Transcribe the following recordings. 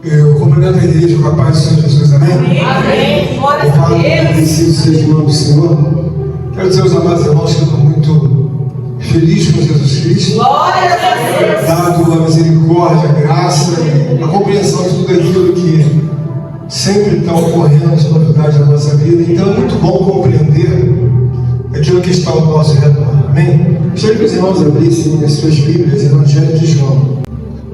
Eu cumprimento a igreja com a paz do Senhor Jesus, amém? Amém. Glória a Deus. Agradecido seja o nome do Senhor. Quero dizer aos amados irmãos que eu estou muito feliz com Jesus Cristo. Glória a Deus. Dado a misericórdia, a graça e a compreensão de tudo aquilo que sempre está ocorrendo as novidades da nossa vida. Então é muito bom compreender aquilo que está ao nosso redor. Amém? Gostaria que os irmãos abrissem as suas Bíblias, Evangelho de João,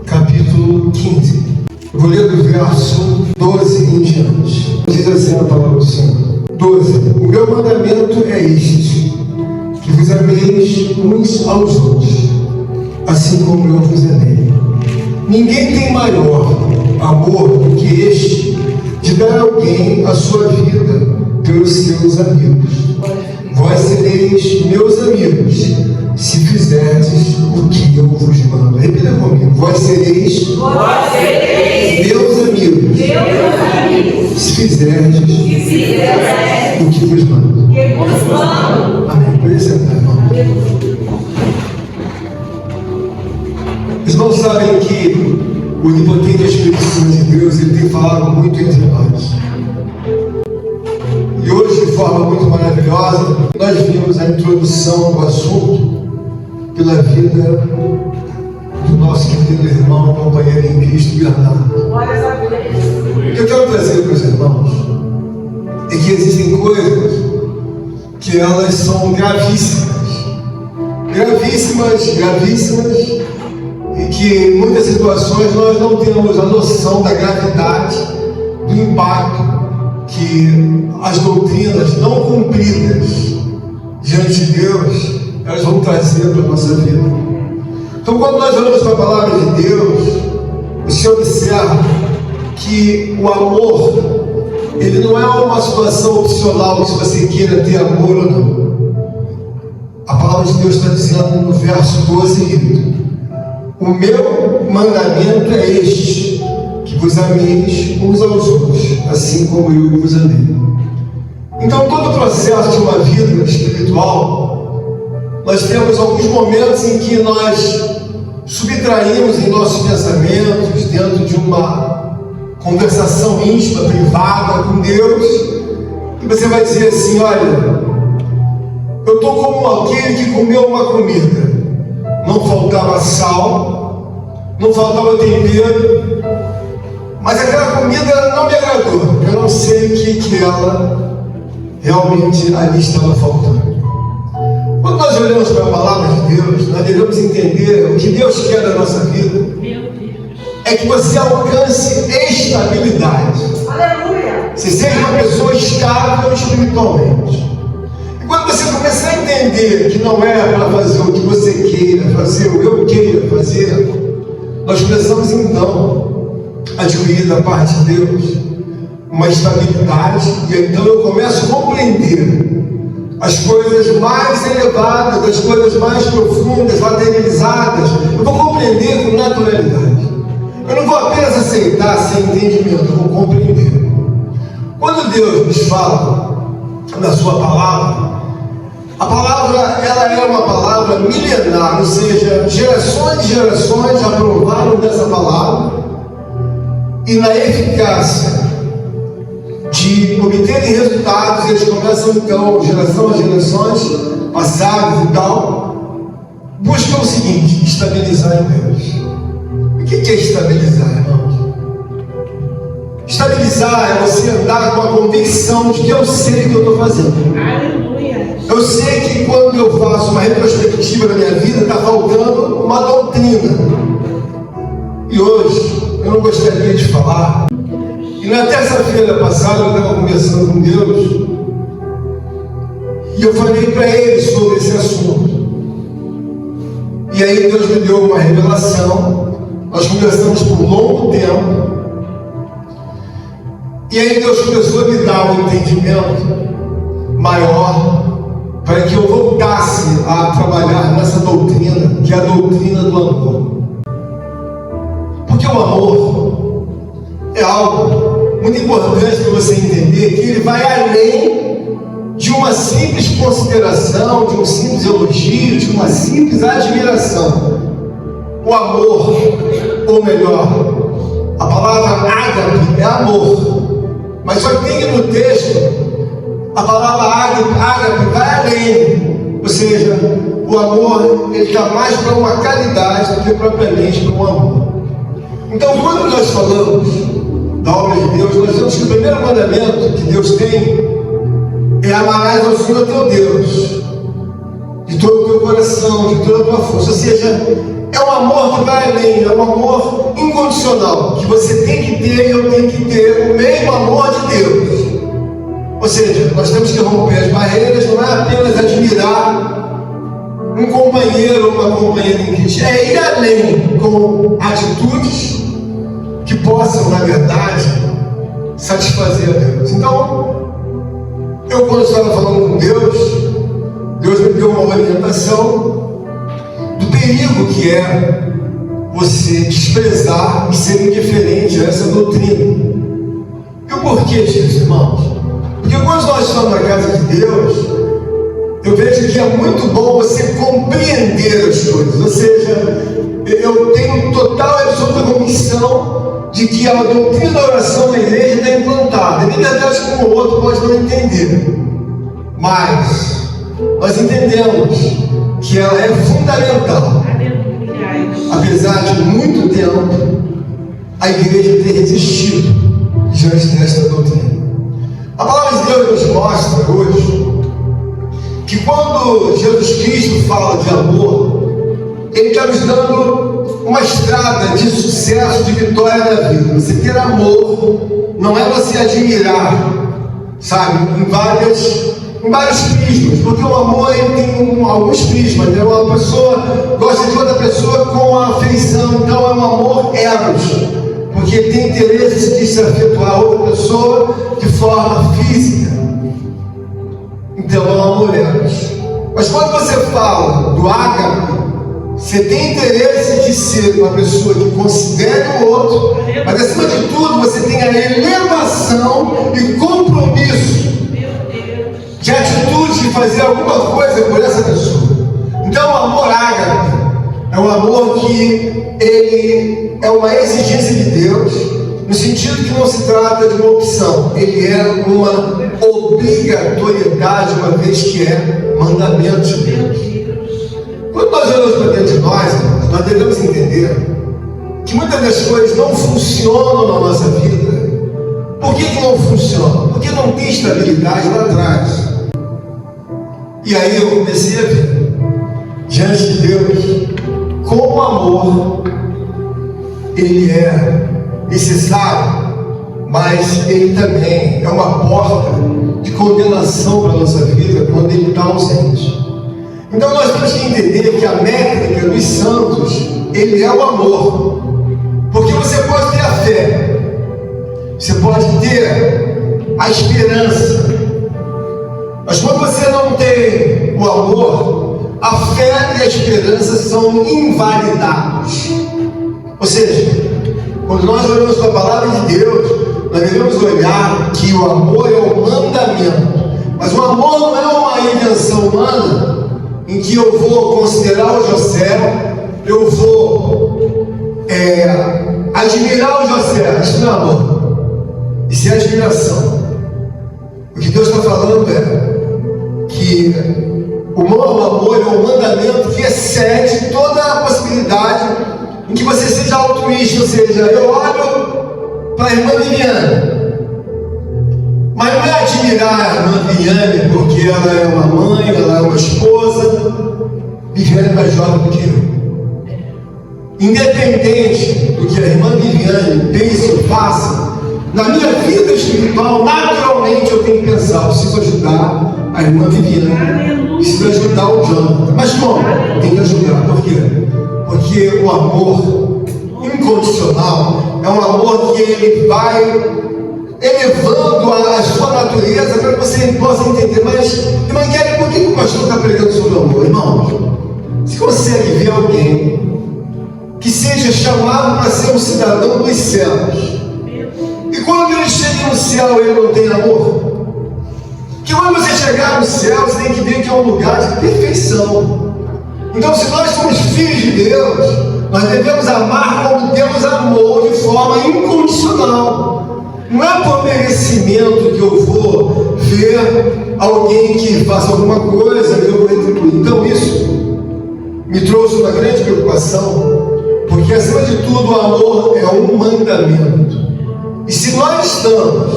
capítulo 15. Eu vou ler do verso 12 em diante. Diz assim a palavra do Senhor. 12. O meu mandamento é este: que vos ameis uns aos outros, assim como eu vos amei. Ninguém tem maior amor do que este, de dar a alguém a sua vida pelos seus amigos. Vós sereis meus amigos, se fizerdes o que eu vos mando. Repita comigo. Vós sereis meus amigos, se fizerdes o que vos mando. Amém. Pode sentar, irmão. Os irmãos sabem que o onipotente Espírito Santo de Deus, ele tem falado muito entre nós. E hoje, de forma muito maravilhosa, nós vimos a introdução do assunto pela vida do nosso querido irmão, companheiro em Cristo, Bernardo. O que eu quero trazer para os irmãos é que existem coisas que elas são gravíssimas, e que em muitas situações nós não temos a noção da gravidade do impacto que as doutrinas não cumpridas diante de Deus, elas vão trazer para a nossa vida. Então, quando nós olhamos para a palavra de Deus, você observa que o amor, ele não é uma situação opcional, se você queira ter amor ou não. A palavra de Deus está dizendo no verso 12, o meu mandamento é este: que vos ameis uns aos outros, assim como eu vos amei. Então, todo o processo de uma vida espiritual, nós temos alguns momentos em que nós subtraímos em nossos pensamentos, dentro de uma conversação íntima, privada com Deus, e você vai dizer assim: olha, eu estou como aquele que comeu uma comida, não faltava sal, não faltava tempero, mas aquela comida não me agradou. Eu não sei o que ela realmente ali estava faltando. Quando nós olhamos para a palavra de Deus, nós devemos entender o que Deus quer da nossa vida. É que você alcance estabilidade. Aleluia. Você seja uma pessoa estável espiritualmente. E quando você começar a entender que não é para fazer o que você queira fazer, o eu queira fazer, nós precisamos então adquirir da parte de Deus uma estabilidade, e então eu começo a compreender as coisas mais elevadas, as coisas mais profundas, materializadas. Eu vou compreender com naturalidade. Eu não vou apenas aceitar sem entendimento, eu vou compreender. Quando Deus nos fala na sua palavra, a palavra ela é uma palavra milenar, ou seja, gerações e gerações aprovaram dessa palavra, e na eficácia de obterem resultados, eles começam então, geração a gerações passadas e tal, buscam o seguinte: estabilizar em Deus. O que é estabilizar, irmãos? Estabilizar é você andar com a convicção de que eu sei o que eu estou fazendo. Aleluia. Eu sei que quando eu faço uma retrospectiva da minha vida, está faltando uma doutrina. E hoje, eu não gostaria de falar. E na terça-feira passada, eu estava conversando com Deus, e eu falei para Ele sobre esse assunto. E aí Deus me deu uma revelação. Nós conversamos por um longo tempo. E aí Deus começou a me dar um entendimento maior, para que eu voltasse a trabalhar nessa doutrina, que é a doutrina do amor. Porque o amor é algo muito importante para você entender, que ele vai além de uma simples consideração, de um simples elogio, de uma simples admiração. O amor, ou melhor, A palavra ágape é amor. Mas só que tem que no texto, a palavra ágape vai além. Ou seja, o amor ele está mais para uma caridade do que propriamente para um amor. Então, quando nós falamos da obra de Deus, nós temos que o primeiro mandamento que Deus tem é amarás ao Senhor teu Deus de todo o teu coração, de toda a tua força. Ou seja, é um amor que vai além, é um amor incondicional, que você tem que ter e eu tenho que ter o mesmo amor de Deus. Ou seja, nós temos que romper as barreiras, não é apenas admirar um companheiro ou uma companheira em Cristo, é ir além com atitudes que possam, na verdade, satisfazer a Deus. Então, eu quando estava falando com Deus me deu uma orientação do perigo que é você desprezar e ser indiferente a essa doutrina. E o porquê disso, irmãos? Porque quando nós estamos na casa de Deus, eu vejo que é muito bom você compreender as coisas. Ou seja, eu tenho total e absoluta convicção de que a doutrina da oração na igreja está implantada. É verdade que um ou outro pode não entender, mas nós entendemos que ela é fundamental. Apesar de muito tempo a igreja ter resistido diante desta doutrina. A palavra de Deus nos mostra hoje que quando Jesus Cristo fala de amor, Ele está nos dando uma estrada de sucesso, de vitória na vida. Você ter amor não é você admirar, sabe, em vários prismas, porque o amor ele tem alguns prismas, né? Uma pessoa gosta de outra pessoa com afeição, então é um amor eros, porque ele tem interesse de se afetuar a outra pessoa de forma física. Então é um amor eros. Mas quando você fala do ágape, você tem interesse de ser uma pessoa que considere o outro, mas acima de tudo você tem a elevação e compromisso de atitude de fazer alguma coisa por essa pessoa. Então o amor ágape é um amor que ele é uma exigência de Deus, no sentido que não se trata de uma opção, ele é uma obrigatoriedade, uma vez que é mandamento de Deus. Quando nós olhamos para dentro de nós devemos entender que muitas das coisas não funcionam na nossa vida. Por que não funcionam? Porque não tem estabilidade lá atrás. E aí eu comecei a ver, diante de Deus, como o amor, ele é necessário, mas ele também é uma porta de condenação para a nossa vida quando ele está ausente. Então nós temos que entender que a métrica dos santos, ele é o amor. Porque você pode ter a fé, você pode ter a esperança, mas quando você não tem o amor, a fé e a esperança são invalidados. Ou seja, quando nós olhamos para a palavra de Deus, nós devemos olhar que o amor é um mandamento. Mas o amor não é uma invenção humana, em que eu vou considerar o José, eu vou admirar o José. Isso não é amor, isso é admiração. O que Deus está falando é que o amor é um mandamento que excede toda a possibilidade em que você seja altruísta. Ou seja, eu olho para a irmã Viviane, mas não é admirar a irmã Viviane porque ela é uma mãe, ela é uma esposa. Viviane é mais jovem do que eu. Independente do que a irmã Viviane pense ou faça, na minha vida espiritual, naturalmente eu tenho que pensar, preciso ajudar a irmã Viviane, preciso ajudar o Jonathan. Mas como? Tem que ajudar. Por quê? Porque o amor incondicional é um amor que ele vai elevando a sua natureza para que você possa entender. Mas, irmã Kelly, por que o pastor está pregando sobre o amor? Irmãos, você consegue ver alguém que seja chamado para ser um cidadão dos céus, e quando ele chega no céu ele não tem amor? Que quando você chegar no céu, você tem que ver que é um lugar de perfeição. Então, se nós somos filhos de Deus, Nós devemos amar como Deus amou, de forma incondicional. Não é por merecimento que eu vou ver alguém que faça alguma coisa e eu vou retribuir. Então isso me trouxe uma grande preocupação, porque acima de tudo o amor é um mandamento. E se nós estamos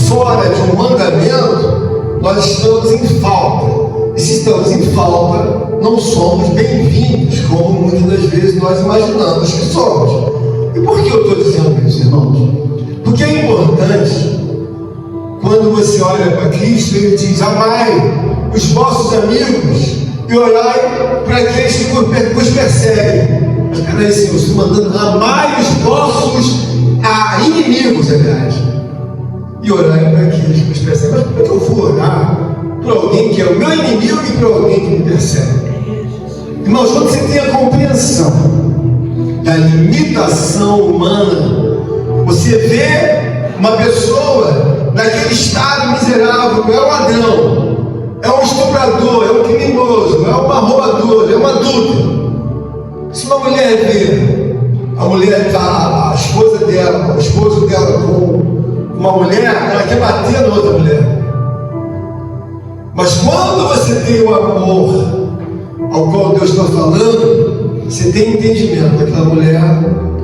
fora de um mandamento, nós estamos em falta. E se estamos em falta, não somos bem-vindos, como muitas das vezes nós imaginamos que somos. E por que eu estou dizendo isso, irmãos? Porque é importante, quando você olha para Cristo, ele diz: amai os vossos amigos e orai para aqueles que vos perseguem. Mas peraí, Senhor, você está mandando amai os vossos inimigos, aliás, e orai para aqueles que vos perseguem. Mas como é que eu vou orar para alguém que é o meu inimigo e para alguém que me persegue? Irmãos, quando você tem a compreensão da limitação humana, você vê uma pessoa naquele estado miserável, é um ladrão, é um estuprador, é um criminoso, é um arrombador, é um adúltero. Se uma mulher vê a mulher está, a esposa dela, o esposo dela com uma mulher, ela quer bater na outra mulher. Mas quando você tem o amor ao qual Deus está falando, você tem entendimento que aquela mulher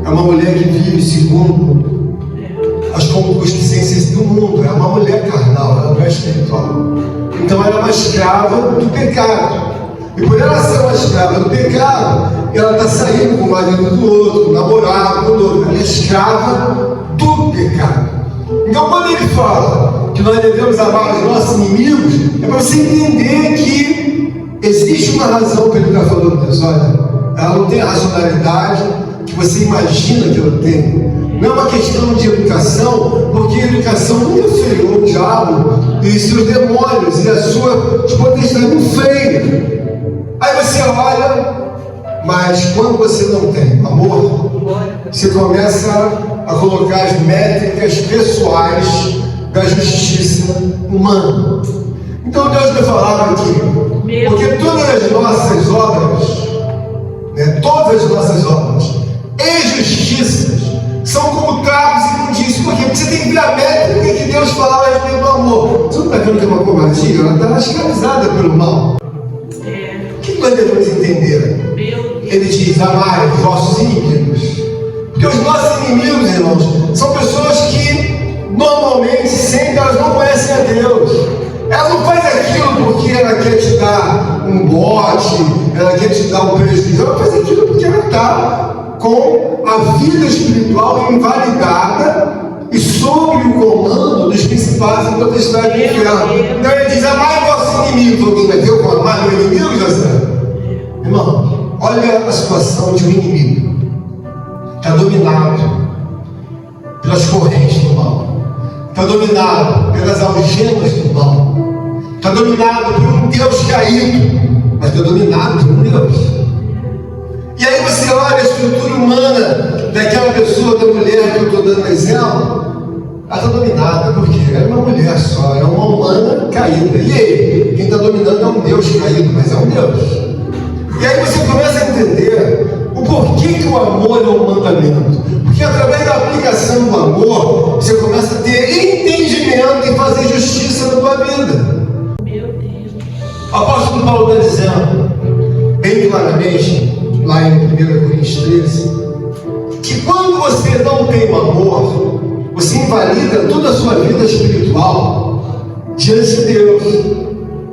é uma mulher que vive segundo as concupiscências do mundo, é uma mulher carnal, ela não é espiritual. Então ela é uma escrava do pecado. E por ela ser uma escrava do pecado, ela está saindo com o marido do outro, com o namorado do outro. Ela é escrava do pecado. Então quando ele fala que nós devemos amar os nossos inimigos, é para você entender que existe uma razão para ele estar falando isso. Olha, ela não tem a racionalidade que você imagina que ela tem. Não é uma questão de educação, porque a educação nunca freou o diabo e seus demônios e a sua potestade não freia. Aí você olha, mas quando você não tem amor, você começa a colocar as métricas pessoais da justiça humana. Então Deus me falava aqui, porque todas as nossas obras e justiças são como trapos e imundícios. Por quê? Porque você tem que ver a métrica que Deus falava a respeito do amor. Você não está vendo que é uma covardia? Ela está escravizada pelo mal. O que nós devemos entender? Ele diz: amai os vossos inimigos. Porque os nossos inimigos, irmãos, são pessoas que normalmente, sempre, elas não conhecem a Deus. Ela não faz aquilo porque ela quer te dar um bote, ela quer te dar um prejuízo. Ela faz aquilo porque ela está com a vida espiritual invalidada e sob o comando dos principais e potestades do inferno. Então ele diz: amai vossos inimigos. Alguém vai ver como amar meu inimigo, José? Irmão, olha a situação de um inimigo. Está dominado pelas correntes do mal. Está dominado pelas algemas do mal. Está dominado por um Deus caído. Mas está dominado por um Deus. E aí você olha a estrutura humana daquela pessoa, da mulher que eu estou dando exemplo. Ela está dominada, porque ela é uma mulher só, é uma humana caída. E aí, quem está dominando é um Deus caído, mas é um Deus. E aí você começa a entender o porquê que o amor é um mandamento. Porque através da aplicação do amor, você começa a ter entendimento e fazer justiça na tua vida. Meu Deus. O apóstolo Paulo está dizendo, bem claramente, lá em 1 Coríntios 13, que quando você não tem o amor, você invalida toda a sua vida espiritual diante de Deus.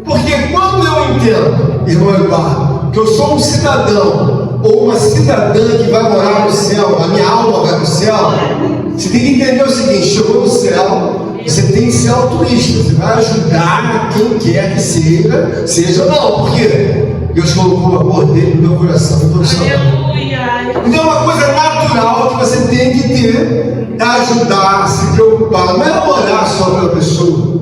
Porque quando eu entendo, irmão Eduardo, que eu sou um cidadão ou uma cidadã que vai morar no céu, a minha alma vai no céu, você tem que entender o seguinte: chegou no céu, você tem que ser altruísta, você vai ajudar quem quer que seja ou não, porque Deus colocou o amor dele no meu coração. Então é uma coisa natural que você tem que ter, é ajudar, se preocupar, não é orar só pela pessoa.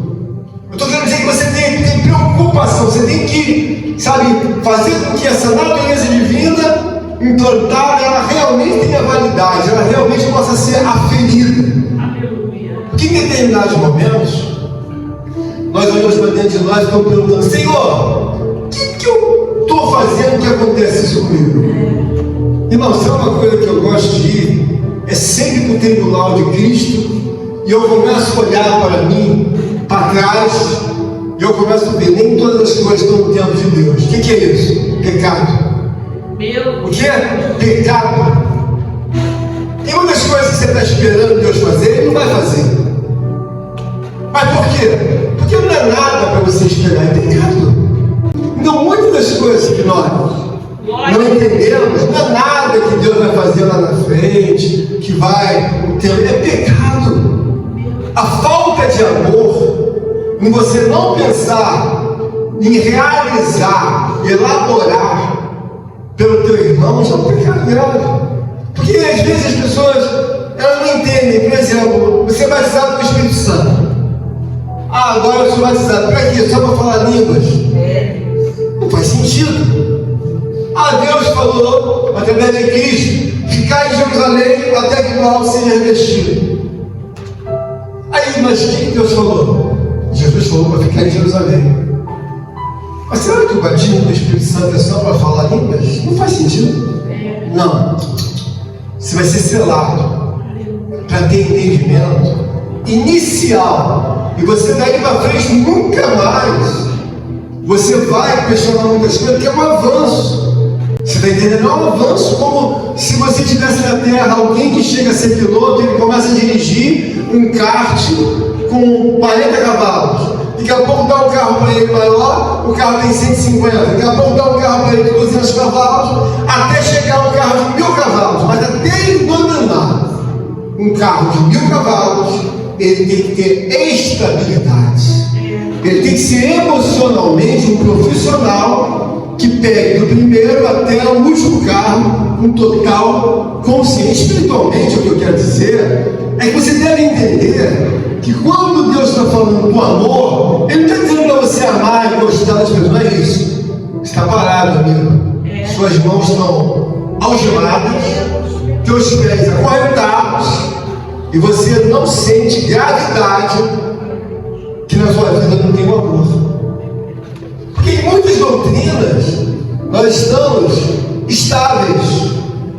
Eu estou querendo dizer que você tem que ter preocupação, você tem que, fazer com que essa natureza divina implantada, ela realmente tenha validade, ela realmente possa ser aferida. Porque em determinados momentos, nós olhamos para dentro de nós e estamos perguntando: Senhor, o que eu estou fazendo que acontece isso comigo? Irmão, se é uma coisa que eu gosto de ir, é sempre para o tribunal de Cristo, e eu começo a olhar para mim, para trás, e eu começo a ver, nem todas as coisas estão no tempo de Deus. O que é isso? Pecado. O que é? Pecado. Tem muitas coisas que você está esperando Deus fazer, Ele não vai fazer. Mas por quê? Porque não é nada para você esperar, é pecado. Então, muitas das coisas que nós não entendemos, não é nada que Deus vai fazer lá na frente, que vai ter, é pecado. A falta de amor, em você não pensar, em realizar, elaborar pelo teu irmão, já é um pecado grave. Porque às vezes as pessoas, elas não entendem. Por exemplo, você é batizado com o Espírito Santo. Ah, agora eu sou batizado. Para quê? Só para falar línguas? Não faz sentido. Ah, Deus falou, através de Cristo, ficar em Jerusalém até que o alvo seja revestido. Aí, mas o que Deus falou? Jesus falou para ficar em Jerusalém. Mas será que o batismo do Espírito Santo é só para falar línguas? Não faz sentido. Não. Você vai ser selado para ter entendimento inicial. E você daí para frente nunca mais. Você vai questionar muitas coisas, que é um avanço. Você está entendendo? É um avanço, como se você tivesse na Terra alguém que chega a ser piloto e ele começa a dirigir um kart com 40 cavalos. Daqui a pouco dá um carro para ele maior, o carro tem 150. Daqui a pouco dá um carro para ele de 200 cavalos, até chegar a um carro de 1000 cavalos. Mas até ele dominar um carro de 1000 cavalos, ele tem que ter estabilidade. Ele tem que ser emocionalmente um profissional que pegue do primeiro até o último carro com total consciência. Espiritualmente, o que eu quero dizer é que você deve entender que quando Deus está falando do amor, Ele não está dizendo para você amar e gostar das pessoas, não é isso. Você está parado, amigo. Suas mãos estão algemadas, teus pés acorrentados, e você não sente gravidade que na sua vida não tem um amor. Porque em muitas doutrinas nós estamos estáveis,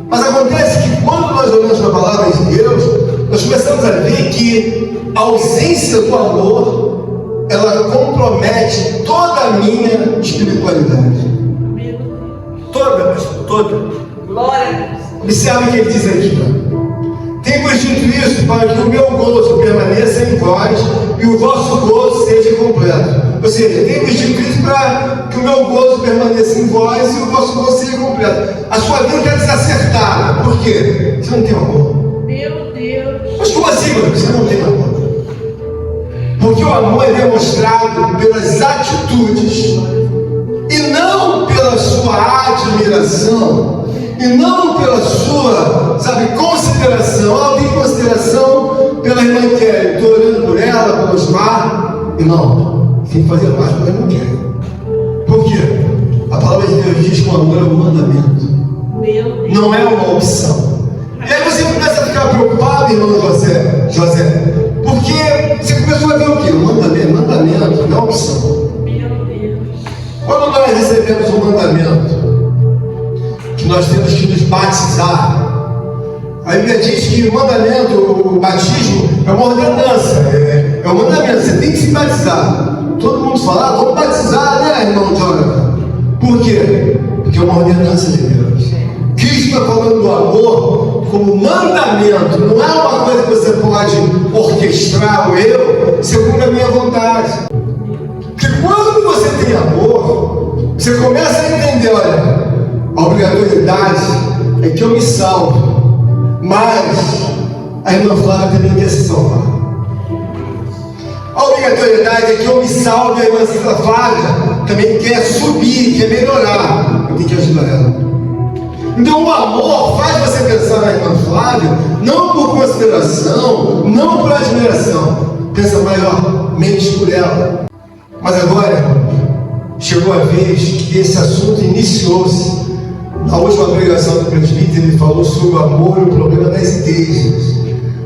mas acontece que quando nós olhamos para a palavra de Deus, nós começamos a ver que a ausência do amor, ela compromete toda a minha espiritualidade. Toda, pastor, toda. Glória. Observe o que ele diz aqui. Tenho dito isso para que o meu gozo permaneça em vós e o vosso gozo seja completo. Ou seja, tenho dito isso para que o meu gozo permaneça em vós e o vosso gozo seja completo. A sua vida está desacertada. Por quê? Você não tem amor. Meu Deus. Mas como assim, mano? Você não tem amor. Porque o amor é demonstrado pelas atitudes e não pela sua admiração. E não pela sua, consideração. Ela tem consideração pela irmã Kelly. Estou orando por ela, pelo Osmar. Irmão, tem que fazer mais pela irmã Kelly. Por quê? A palavra de Deus diz que o amor é um mandamento. Não é uma opção. E aí você começa a ficar preocupado, irmão José, porque você começou a ver o quê? O mandamento não é opção. Quando nós recebemos um mandamento, que nós temos que nos batizar, a Bíblia diz que o mandamento, o batismo, é uma ordenança, é um mandamento, você tem que se batizar. Todo mundo fala, vamos batizar, né, irmão Jonathan? Por quê? Porque é uma ordenança de Deus. Cristo está falando do amor como mandamento, não é uma coisa que você pode orquestrar o eu segundo a minha vontade. Porque quando você tem amor, você começa a entender, olha, a obrigatoriedade é que eu me salve, mas a irmã Flávia também quer se salvar. A obrigatoriedade é que eu me salve, a irmã Flávia também quer subir, quer melhorar. Eu tenho que ajudar ela. Então o amor faz você pensar na irmã Flávia, não por consideração, não por admiração. Pensa maiormente por ela. Mas agora, chegou a vez que esse assunto iniciou-se. Na última pregação do presbítero, ele falou sobre o amor e o problema das igrejas.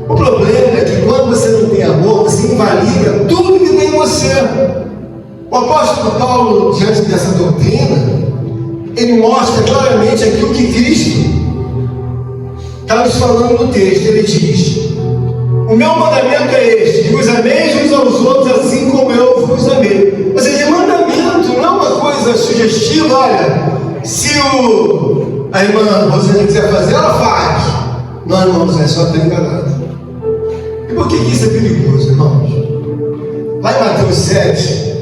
O problema é que quando você não tem amor, você invalida tudo que tem em você. O apóstolo Paulo, diante dessa doutrina, ele mostra claramente aquilo que Cristo está nos falando no texto. Ele diz: o meu mandamento é este, que vos ameis uns aos outros assim como eu vos amei. Ou seja, mandamento não é uma coisa sugestiva. Olha, se a irmã Rosana quiser fazer, ela faz. Não, irmãos, é só estar enganado. E por que isso é perigoso, irmãos? Lá em Mateus 7,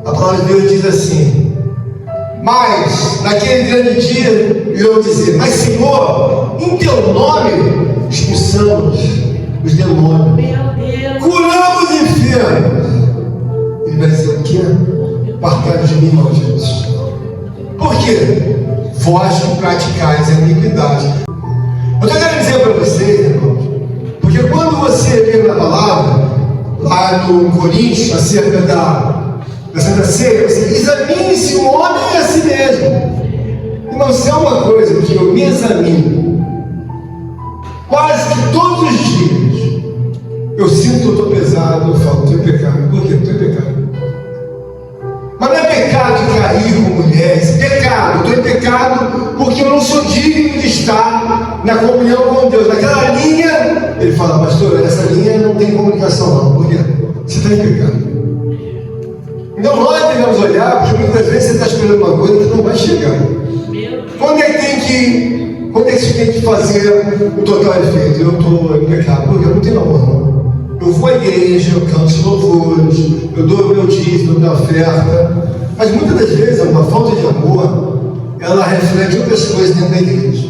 a palavra de Deus diz assim: mas naquele grande dia eu dizer, mas Senhor, em teu nome expulsamos os demônios, curamos enfermos. Ele vai dizer o quê? Apartai de mim, malditos. Por quê? Vós que praticais a iniquidade. Eu estou querendo dizer para vocês, irmãos, porque quando você lê na palavra, lá no Coríntios, acerca da Santa Ceia, você examine-se o homem a si mesmo. Irmão, se é uma coisa que eu me examino quase que todos os dias, eu sinto que eu estou pesado, eu falo, estou em pecado. Por quê? Estou em pecado. Mas não é pecado de cair com mulheres, pecado. Estou em pecado porque eu não sou digno de estar na comunhão com Deus. Naquela linha, ele fala, pastor, essa linha não tem comunicação não. Por quê? Você está em pecado. Então nós devemos olhar, porque muitas vezes você está esperando uma coisa que não vai chegar. Quando é que você tem que fazer o total efeito? Eu estou em pecado, porque eu não tenho amor não. Eu vou à igreja, eu canto os louvores, eu dou o meu dízimo, eu dou a oferta, mas muitas das vezes uma falta de amor, ela reflete outras coisas dentro da igreja.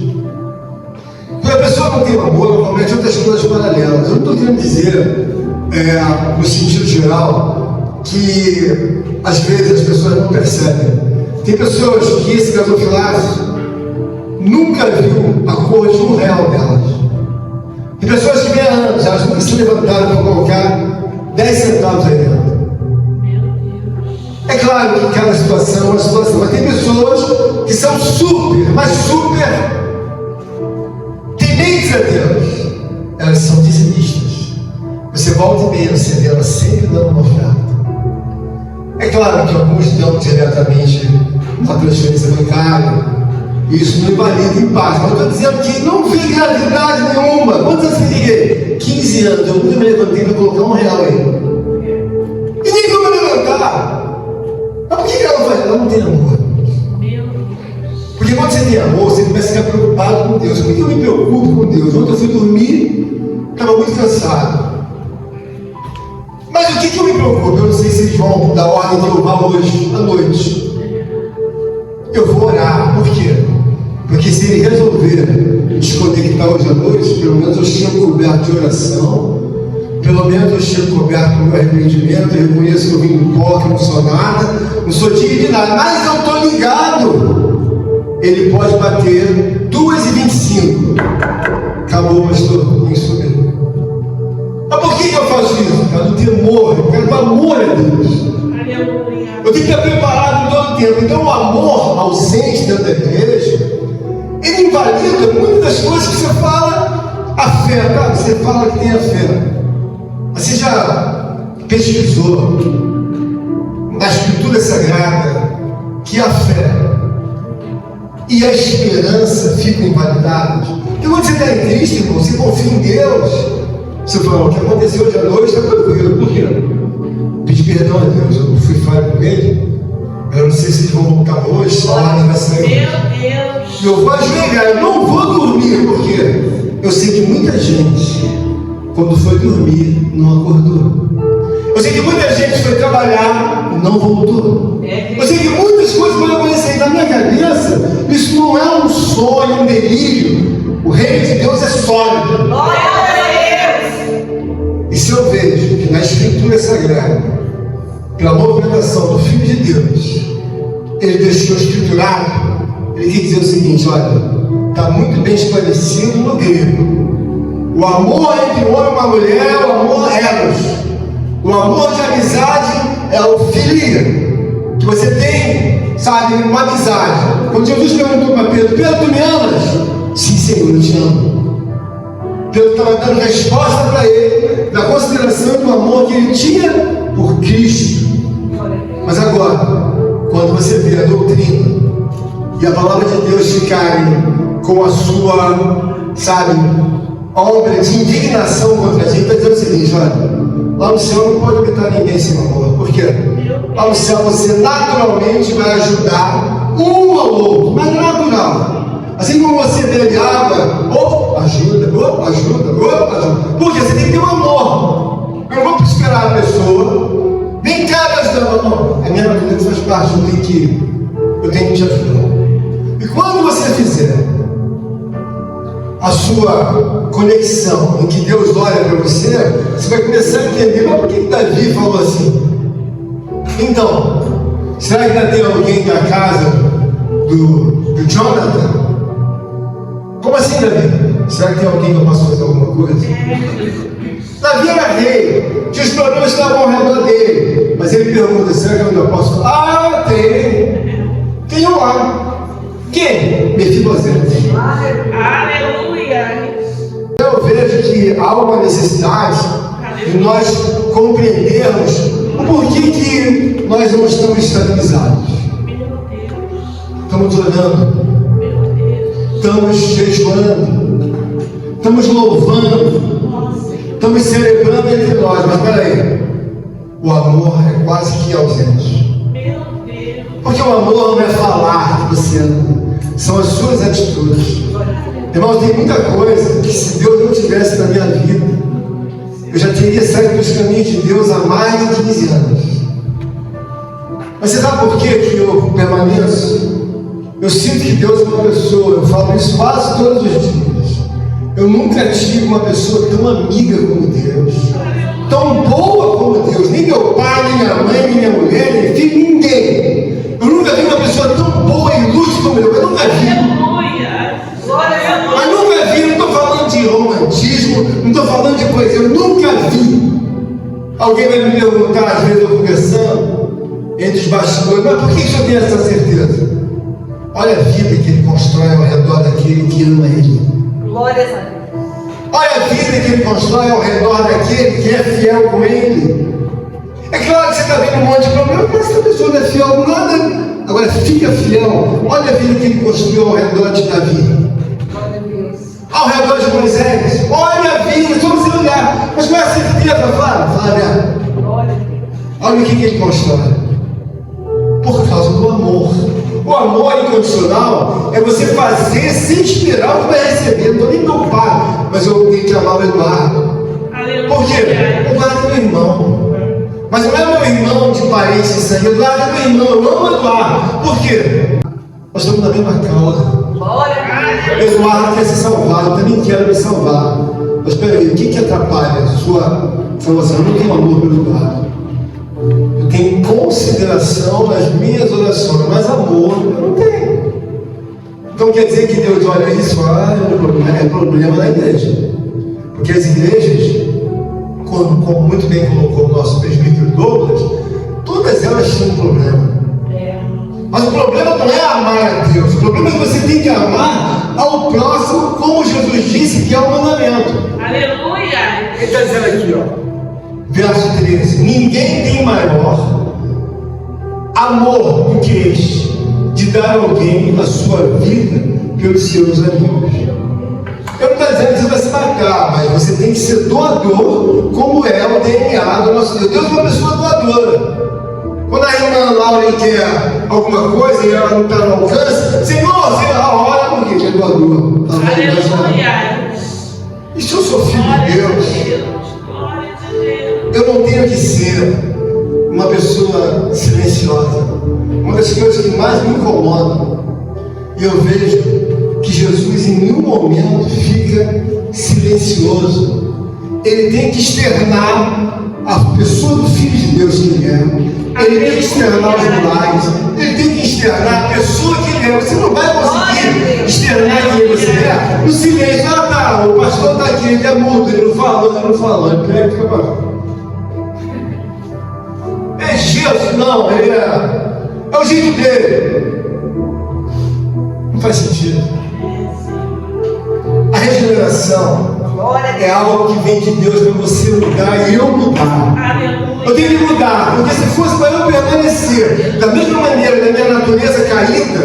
Quando a pessoa não tem amor, ela comete outras coisas paralelas. Eu não estou querendo dizer, no sentido geral, que às vezes as pessoas não percebem. Tem pessoas que esse gasofilácio nunca viu a cor de R$1 delas. Tem pessoas que vêm há anos, elas nunca se levantaram para colocar 10 centavos aí dentro. É claro que cada situação é uma situação, mas tem pessoas que são super, mas super tementes a Deus. Elas são dizimistas. Você volta e meia, você vê elas sempre dando uma oferta. É claro que alguns dão diretamente uma transferência bancária. Isso não invalida em paz. Mas eu estou dizendo que não vi gravidade nenhuma. Quantos anos eu liguei? 15 anos. Eu nunca me levantei para colocar R$1 aí. E nem vou me levantar. Mas por que ela não faz? Ela não tem amor. Porque quando você tem amor, você começa a ficar preocupado com Deus. Por que eu me preocupo com Deus? Ontem eu fui dormir, estava muito cansado. Mas o que eu me preocupo? Eu não sei se eles vão dar ordem de louvar hoje à noite. Eu vou orar. Por quê? Porque se ele resolver desconectar hoje à noite, pelo menos eu chego coberto de oração, pelo menos eu chego coberto do meu arrependimento, eu reconheço que eu vim do pó, que eu não sou nada, não sou digno de nada, mas eu estou ligado. Ele pode bater 2h25. Acabou, pastor, tem que subir. Mas por que eu faço isso? Por causa do temor, por causa do amor a Deus. Eu tenho que estar preparado todo o tempo. Então o amor ausente dentro da igreja, ele invalida muitas das coisas que você fala. A fé, tá? Você fala que tem a fé. Você já pesquisou na Escritura Sagrada que a fé e a esperança ficam invalidadas? Porque quando você está em Cristo, irmão, você confia em Deus. Você fala, o que aconteceu hoje à noite está tranquilo. Por quê? Pedi perdão a Deus, eu fui falho com ele. Eu não sei se eles vão voltar hoje, lá vai sair. Meu Deus! Eu vou ajoelhar, eu não vou dormir, porque eu sei que muita gente, quando foi dormir, não acordou. Eu sei que muita gente foi trabalhar e não voltou. Eu sei que muitas coisas vão acontecer na minha cabeça. Isso não é um sonho, um delírio. O reino de Deus é sólido. Glória a Deus! E se eu vejo que na Escritura Sagrada, pela movimentação do Filho de Deus, ele deixou escriturado, ele quer dizer o seguinte: olha, está muito bem esclarecido no grego. O amor entre um homem e uma mulher é o amor eros. O amor de amizade é o filia, que você tem, sabe, uma amizade. Quando Jesus perguntou para Pedro: Pedro, tu me amas? Sim, Senhor, eu te amo. Pedro estava dando resposta para ele, da consideração do amor que ele tinha por Cristo. Mas agora, quando você vê a doutrina e a palavra de Deus ficarem com a sua sabe, obra de indignação contra a gente, está dizendo o seguinte: olha, lá no céu não pode habitar ninguém sem amor. Por quê? Lá no céu você naturalmente vai ajudar um ao outro, mas é natural. Assim como você bebe água, ajuda. Porque você tem que ter um amor. Eu não vou esperar a pessoa, vem cá, não, a minha natureza faz parte, eu tenho que te ajudar. E quando você fizer a sua conexão em que Deus olha para você, você vai começar a entender, mas por que Davi falou assim? Então, será que ainda tem alguém na casa do Jonathan? Como assim, Davi? Será que tem alguém que eu possa fazer alguma coisa? Davi era rei, tinha os problemas que estavam ao redor dele, mas ele pergunta: será que eu ainda posso falar? Tem um lá. Quem? Mefibosete. Aleluia. Eu vejo que há uma necessidade de nós compreendermos o porquê que nós não estamos estabilizados. Estamos orando, estamos jejuando, estamos louvando, estamos celebrando entre nós, mas peraí, o amor é quase que ausente. Porque o amor não é falar que você ama, são as suas atitudes. Irmãos, tem muita coisa que, se Deus não tivesse na minha vida, eu já teria saído dos caminhos de Deus há mais de 15 anos. Mas você sabe por que eu permaneço? Eu sinto que Deus é uma pessoa, eu falo isso quase todos os dias. Eu nunca tive uma pessoa tão amiga como Deus, tão boa como Deus. Nem meu pai, nem minha mãe, nem minha mulher, nem filho, ninguém. Eu nunca vi uma pessoa tão boa e lúcida como eu nunca vi. Mas nunca vi, não estou falando de romantismo, não estou falando de coisa, eu nunca vi. Alguém vai me perguntar, às vezes eu conversando entre os bastidores, mas por que o senhor tem essa certeza? Olha a vida que ele constrói ao redor daquele que ama ele. Glória a Deus. Olha a vida que ele constrói ao redor daquele que é fiel com ele. É claro que você está vendo um monte de problema, mas essa pessoa não é fiel com nada. Agora fica fiel. Olha a vida que ele construiu ao redor de Davi, ao redor de Moisés. Olha a vida, só você olhar. Mas qual é a certeza, Flávia? Olha o que ele constrói. Por causa do amor. O amor incondicional é você fazer sem esperar o que vai receber. Não estou nem preocupado, mas eu tenho que amar o Eduardo. Por quê? O Eduardo é meu irmão. Mas não é meu irmão de parente de sangue. O Eduardo é meu irmão, eu amo o Eduardo. Por quê? Nós estamos na mesma causa. O Eduardo quer ser salvado, eu também quero me salvar. Mas espera aí, o que atrapalha a sua salvação? Eu não tenho amor pelo Eduardo. Eu tenho consideração nas minhas orações, mas amor eu não tenho. Então quer dizer que Deus olha isso e fala: é problema da igreja. Porque as igrejas, como muito bem colocou o nosso presbítero Douglas, todas elas têm um problema. Mas o problema não é amar a Deus, o problema é que você tem que amar ao próximo, como Jesus disse que é o mandamento. Aleluia! Ele está dizendo aqui, verso 13: ninguém tem maior amor do que este, de dar a alguém a sua vida pelos seus amigos. Eu não estou dizendo que você vai se matar, mas você tem que ser doador, como é o DNA do nosso Deus. Deus é uma pessoa doadora. Quando a irmã Laura quer alguma coisa e ela não está no alcance, Senhor, você ora por quê? Que é doador. Aleluia! E se eu sou filho de Deus, eu não tenho que ser uma pessoa silenciosa. Uma das coisas que mais me incomodam, e eu vejo que Jesus em nenhum momento fica silencioso. Ele tem que externar a pessoa do Filho de Deus que ele é. Ele tem que externar os milagres. Ele tem que externar a pessoa que ele é. Você não vai conseguir externar quem você é no silêncio. Ah, tá, o pastor está aqui, ele é mudo, ele não falou, ele pega e fica parado. É gesso, não, ele é o jeito dele. Não faz sentido. A regeneração é algo que vem de Deus para você mudar e eu mudar. Eu tenho que mudar, porque se fosse para eu permanecer da mesma maneira da minha natureza caída,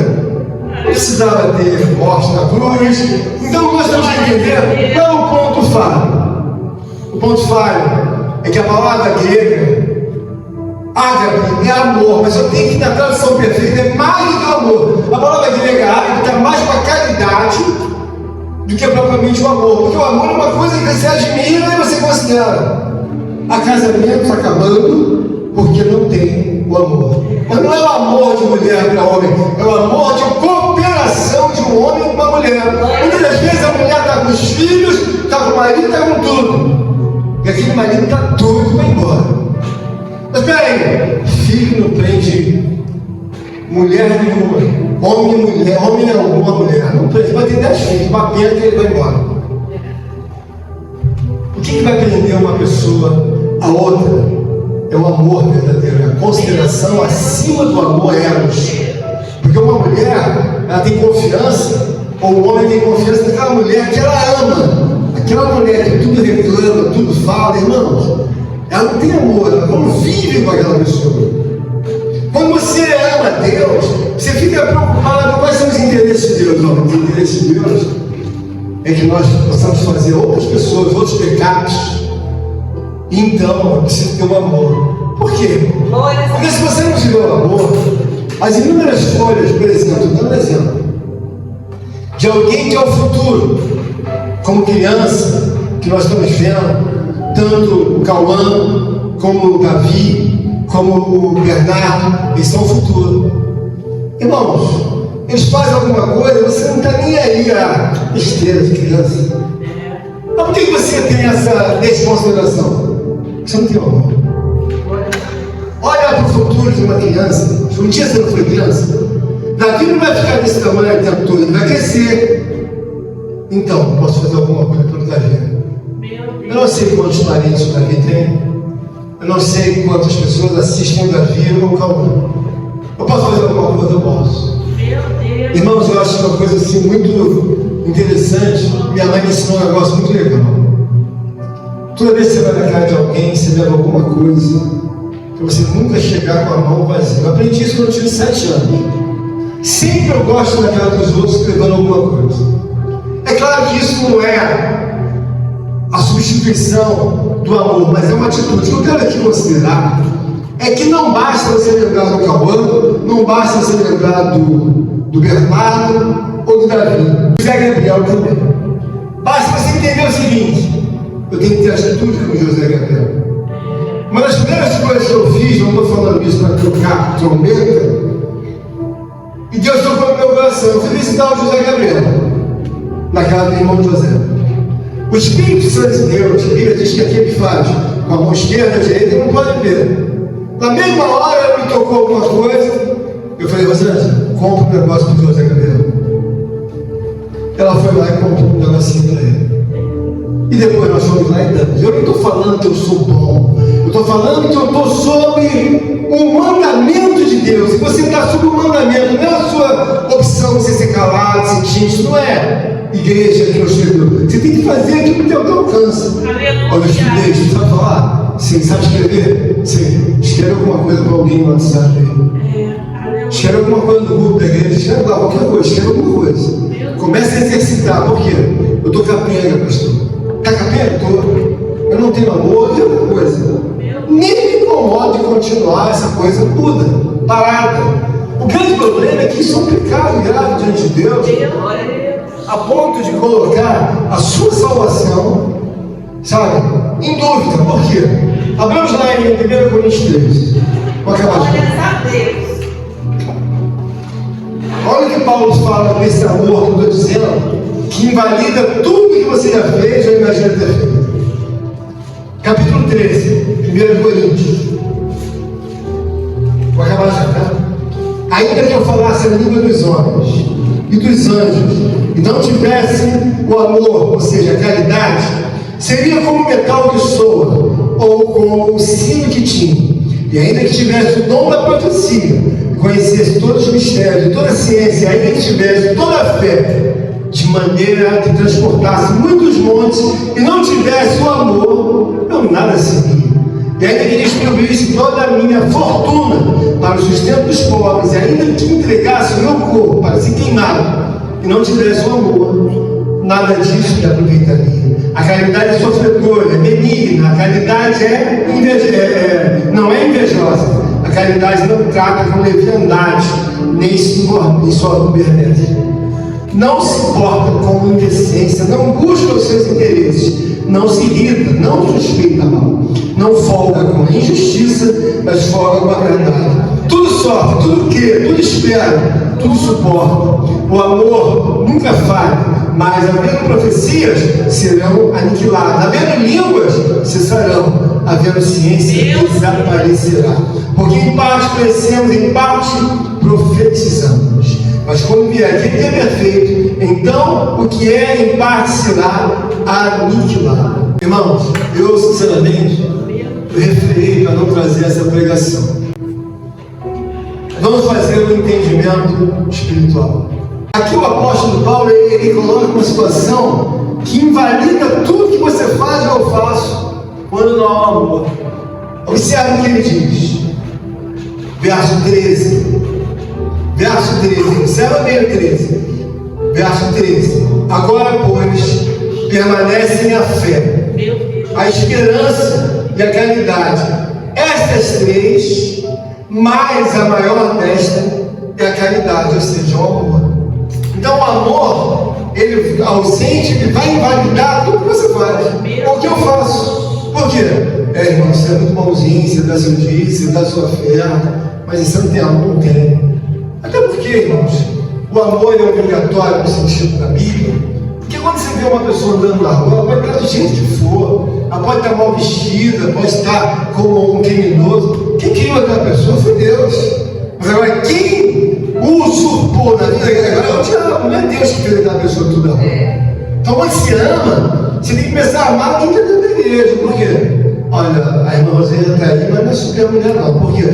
precisava ter morte na cruz. Então nós temos que entender qual é o ponto falho. O ponto falho é que a palavra grega ágape é amor, mas eu tenho que na tradução perfeita é mais do que amor. A palavra grega ágape está mais para caridade do que propriamente o amor, porque o amor é uma coisa que você admira e você considera. Há casamentos acabando porque não tem o amor. Mas não é o amor de mulher para homem, é o amor de cooperação de um homem com uma mulher. Muitas das vezes a mulher está com os filhos, está com o marido, está com tudo. E aquele marido está doido para ir embora. Mas espera aí, filho não prende mulher nenhuma, homem é alguma mulher, não prende, vai ter 10 filhos, uma pena que ele vai embora. O que vai prender uma pessoa a outra? É o amor verdadeiro, é a consideração acima do amor eros. Porque uma mulher, ela tem confiança, ou o homem tem confiança naquela mulher que ela ama, aquela mulher que tudo reclama, tudo fala, irmãos. Ela não tem amor, ela não vive com aquela pessoa. Quando você ama Deus, você fica preocupado com quais são os interesses de Deus. Não, os interesses de Deus é que nós possamos fazer outras pessoas, outros pecados. Então, eu preciso ter um amor. Por quê? Porque se você não tiver um amor, as inúmeras folhas, por exemplo, dando exemplo, de alguém que é o futuro, como criança, que nós estamos vendo, tanto o Cauã, como o Davi, como o Bernardo, eles são o futuro. Irmãos, eles fazem alguma coisa, você não está nem aí a besteira de criança. Mas por que você tem essa desconsideração? Você não tem amor. Olha para o futuro de uma criança. Um dia você não foi criança. Davi não vai ficar desse tamanho o tempo todo, ele vai crescer. Então, posso fazer alguma coisa pelo Davi? Eu não sei quantos parentes o Davi tem. Eu não sei quantas pessoas assistem o Davi ou o Cauã. Eu posso fazer alguma coisa? Eu posso. Irmãos, eu acho uma coisa assim muito interessante. Minha mãe me ensinou um negócio muito legal. Toda vez que você vai na casa de alguém, você leva alguma coisa, para você nunca chegar com a mão vazia. Eu aprendi isso quando eu tinha 7 anos. Sempre eu gosto na casa dos outros levando alguma coisa. É claro que isso não é a substituição do amor, mas é uma atitude. O que eu quero aqui considerar é que não basta você lembrar do Cauã, não basta você lembrar do Bernardo ou do Davi, do José Gabriel também. Basta você entender o seguinte: eu tenho que ter atitude com o José Gabriel. Uma das primeiras coisas que eu fiz, não estou falando isso para tocar trombeta, e Deus tocou no meu coração, eu fui visitar o José Gabriel, na casa do irmão José. O Espírito Santo de Deus, a Bíblia diz que aquele faz com a mão esquerda, a direita, não pode ver. Na mesma hora ela me tocou alguma coisa, eu falei: Rosângela, compra um negócio para o José Gabriel. Ela foi lá e comprou um negocinho para ele. E depois nós fomos lá e damos. Eu não estou falando que eu sou bom, eu estou falando que eu estou sob o mandamento de Deus. E você está sob o mandamento, não é a sua opção de ser calado, ser tímido. Isso não é igreja que eu escrevo. Você tem que fazer aquilo que tem o teu alcance. Olha, eu estudei, você sabe falar? Sim, sabe escrever? Sim. Escreve alguma coisa para alguém no WhatsApp. Escreve alguma coisa no grupo da igreja, escreve lá qualquer coisa, escreve alguma coisa. Comece a exercitar. Por quê? Eu estou capenga, pastor. Está capenga? Eu não tenho amor, e outra coisa. Nem me incomoda de continuar essa coisa muda, parada. O grande problema é que isso é um pecado grave diante de Deus, a ponto de colocar a sua salvação, sabe, em dúvida. Por quê? Abramos lá em 1 Coríntios 13. Vou acabar de olha o que Paulo fala desse amor que eu estou dizendo, que invalida tudo que você já fez ou imagina ter feito. Capítulo 13, 1 Coríntios. Vou acabar já, tá? Ainda que eu falasse a língua dos homens e dos anjos, e não tivesse o amor, ou seja, a caridade, seria como o metal que soa, ou como o sino que tinha. E ainda que tivesse o dom da profecia, conhecesse todos os mistérios, toda a ciência, ainda que tivesse toda a fé, de maneira que transportasse muitos montes, e não tivesse o amor, não nada seria. e ainda que distribuísse toda a minha fortuna para o sustento dos pobres, e ainda que entregasse o meu corpo para ser queimado, e não te desse o amor, nada disso me aproveitaria. A caridade é sofredora, é benigna, a caridade não é invejosa, a caridade não trata com leviandade, nem só perversa. Não se porta com indecência, não busca os seus interesses, não se irrita, não suspeita mal, não folga com a injustiça, mas folga com a verdade. Tudo sofre, tudo crê, tudo espera, tudo suporta. O amor nunca falha, mas havendo profecias, serão aniquiladas, havendo línguas, cessarão, havendo ciência, desaparecerá. Porque em parte conhecemos, em parte profetizamos. Mas quando vier aquele que é perfeito, então o que é em parte será aniquilado. Irmãos, eu sinceramente referi para não trazer essa pregação. Vamos fazer um entendimento espiritual. Aqui o apóstolo Paulo ele coloca uma situação que invalida tudo que você faz ou eu faço quando não há amor. Observe o que ele diz. Verso 13. Verso 13. Observa bem o 13. Verso 13. Agora, pois, permanecem a fé, a esperança e a caridade. Estas três, mas a maior desta é a caridade, ou seja, o amor. Então o amor, ele ausente, ele vai invalidar tudo que você faz. O que eu faço? Por quê? Irmão, você é muito bonzinho, você dá seu dízimo, você dá sua oferta, mas você não tem amor? Não tem. Até porque, irmãos, o amor é obrigatório no sentido da Bíblia. Porque quando você vê uma pessoa andando na rua, pode estar do jeito que for, ela pode estar mal vestida, pode estar como um criminoso. Quem criou aquela pessoa foi Deus. Mas agora, quem o usurpou na vida agora é o diabo, não é Deus que fez aquela pessoa toda ruim. Então, quando você ama, você tem que começar a amar quem está dentro da igreja. Por quê? Olha, a irmã Rosinha está aí, mas não é super mulher, não. Por quê?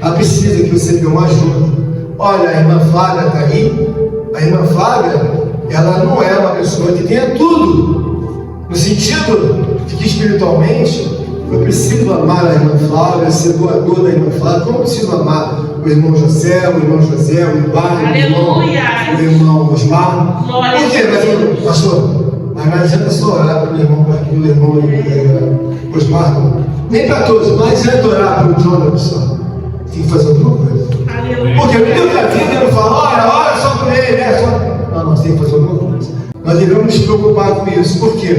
Ela precisa que você dê uma ajuda. Olha, a irmã Flávia está aí. A irmã Flávia, ela não é uma pessoa que tenha tudo. No sentido de que espiritualmente, eu preciso amar a irmã Flávia, ser doador da irmã Flávia, como eu preciso amar o irmão José, o Ibar, o irmão Osmar. Por quê? Mas, pastor, mas não adianta só orar para o irmão Osmar, nem para todos, mas adianta orar para o Jonathan só. Tem que fazer alguma coisa. Porque no meu caminho eu não falo, olha só por ele, só. Não, nós temos que fazer alguma coisa. Nós devemos nos preocupar com isso. Por quê?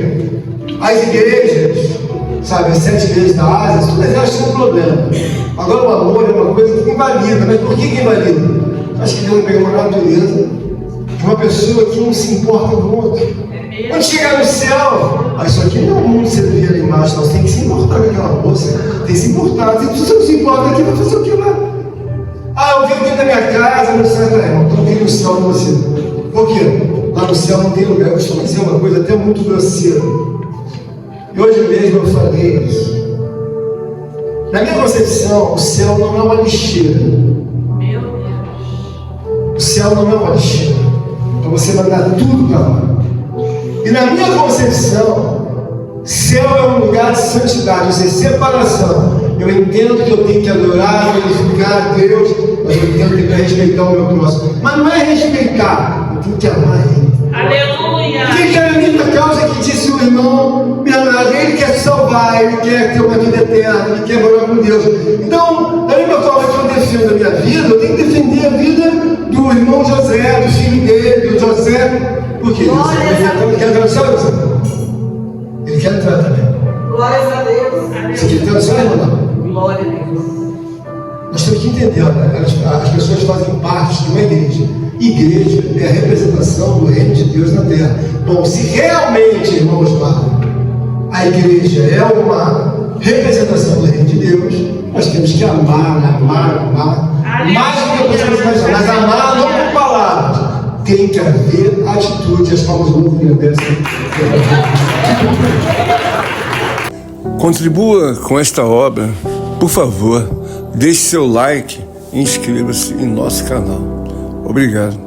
As igrejas, sabe, as 7 igrejas da Ásia, todas elas têm um problema. Agora o amor é uma coisa que invalida. Mas por que invalida? Acho que Deus pega uma natureza de uma pessoa que não se importa com o outro. Quando chegar no céu, isso aqui não é um mundo que você vê ali embaixo, você tem que se importar com aquela moça, tem que se importar. Se você não se importa aqui, vai fazer o que lá? Eu vivo dentro da minha casa, não sei, irmão, então tem no céu com você. Por quê? Lá no céu não tem lugar. Eu costumo dizer uma coisa até muito grosseira. E hoje mesmo eu falei isso. Na minha concepção, o céu não é uma lixeira. Meu Deus. O céu não é uma lixeira para você mandar tudo para lá. E na minha concepção, céu é um lugar de santidade, ou seja, separação. Eu entendo que eu tenho que adorar, glorificar a Deus, mas eu entendo que eu tenho que respeitar o meu próximo. Mas não é respeitar, eu tenho que amar Ele. Aleluia! Quem é a minha causa que disse o irmão Bernardo? Ele quer salvar, ele quer ter uma vida eterna, ele quer morar com Deus. Então, da mesma forma que eu defendo a minha vida, eu tenho que defender a vida do irmão José, do filho dele, do José. Por quê? Ele quer entrar no céu, José? Ele quer entrar também. Glórias a Deus. Você quer entrar no céu, irmão? Glória a Deus. Nós temos que entender, né? As pessoas fazem parte de uma igreja. Igreja é a representação do reino de Deus na terra. Bom, se realmente, irmãos, a igreja é uma representação do reino de Deus, nós temos que amar. Mais do que eu posso imaginar, mas amar não com palavras. Tem que haver atitude. As palmas do mundo agradecem. Contribua com esta obra, por favor, deixe seu like e inscreva-se em nosso canal. Obrigado.